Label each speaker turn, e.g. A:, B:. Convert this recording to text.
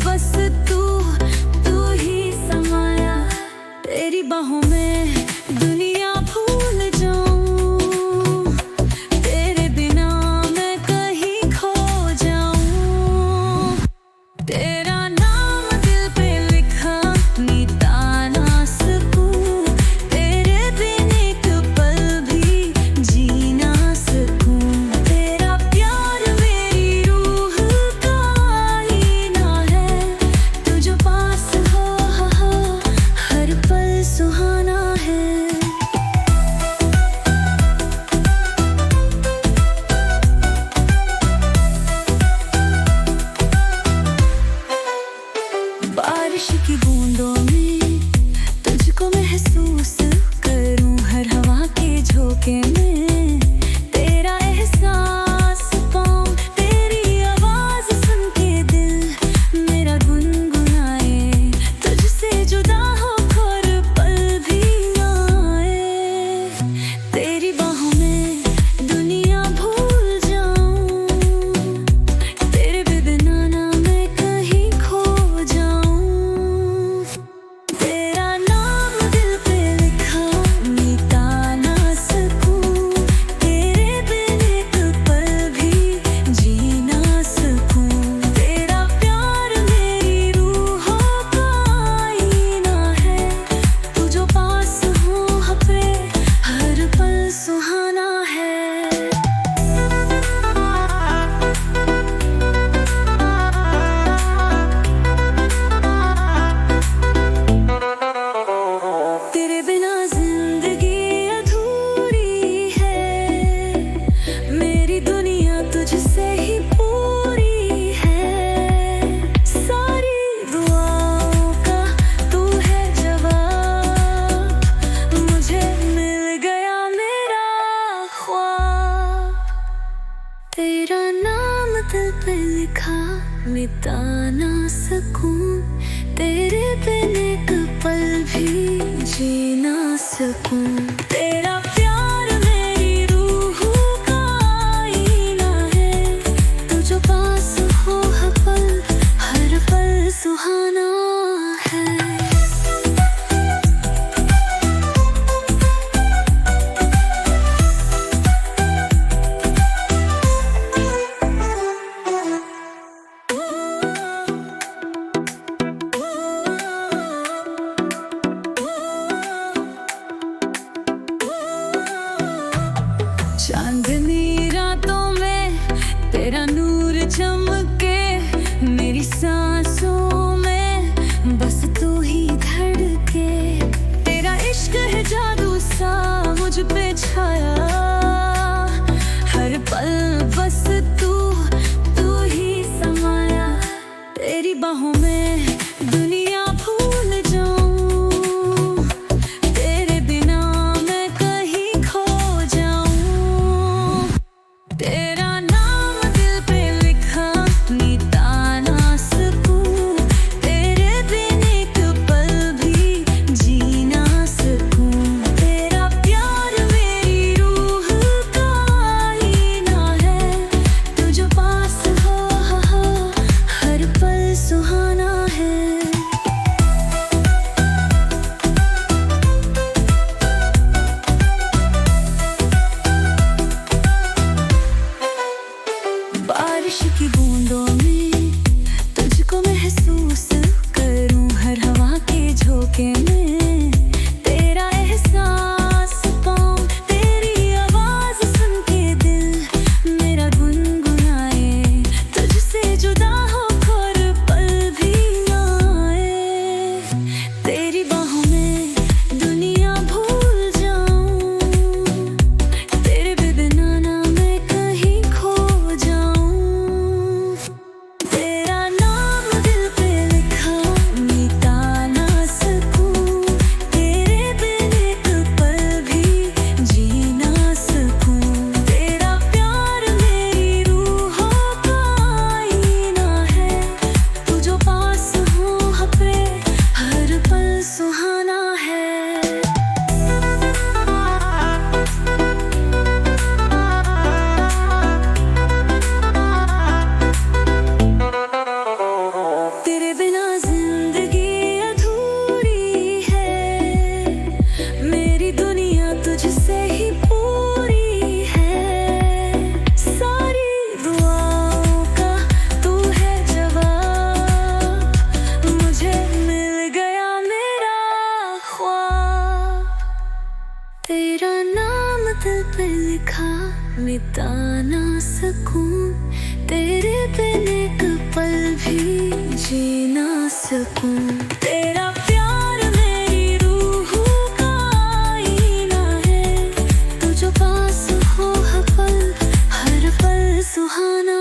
A: बस तू ही समाया। तेरी बाहों में दुनिया भूल जाऊं, तेरे बिना मैं कहीं खो जाऊं। तेरा नाम दिल पे लिखा मिटा ना सकूं, तेरे बिन एक पल भी जी ना सकूं। तेरा प्यार मेरी रूह का आईना है, तू जो पास हो हर पल सुहाना है। बारिश की बूंदों में तुझको महसूस करूं, हर हवा के झोंके में तेरा एहसास पाऊं। तेरी आवाज सुन के दिल मेरा गुनगुनाए, तुझसे जुदा होकर पल भी ना आए। तेरी बाहों में दुनिया भूल जाऊं, तेरे बिना ना मैं कहीं खो जाऊं। तेरा नाम दिल पे लिखा मिटा ना सकूं, तेरे बिन एक पल भी जी ना सकूं। तेरा प्यार मेरी रूहों का आईना है, तू जो पास हो हर पल सुहाना है। तेरे बिना जिंदगी अधूरी है, मेरी दुनिया तुझसे ही पूरी है। सारी दुआओं का तू है जवाब, मुझे मिल गया मेरा ख्वाब। तेरा नाम दिल पे लिखा मिटा ना सकूं, तेरे बिन एक पल भी जी ना सकूं। तेरा प्यार मेरी रूह का आईना है, तू जो पास हो हर पल सुहाना है। चांदनी रातों में तेरा नूर चमके, मेरी सांसों में बस तू ही धड़के। तेरा इश्क है जादू सा मुझ पे छाया, हर पल बस तू ही समाया। तेरी बाहों में दुनिया भूल जाऊं, तेरे बिना मैं कहीं खो जाऊं। तेरा नाम दिल पे लिखा मिटा ना सकूं, तेरे बिन एक पल भी जी ना सकूं। तेरा प्यार मेरी रूह का आईना है, तू जो पास हो हर पल सुहाना है। सकूं। तेरा प्यार मेरी रूह का आईना है, तू जो पास हो हर पल सुहाना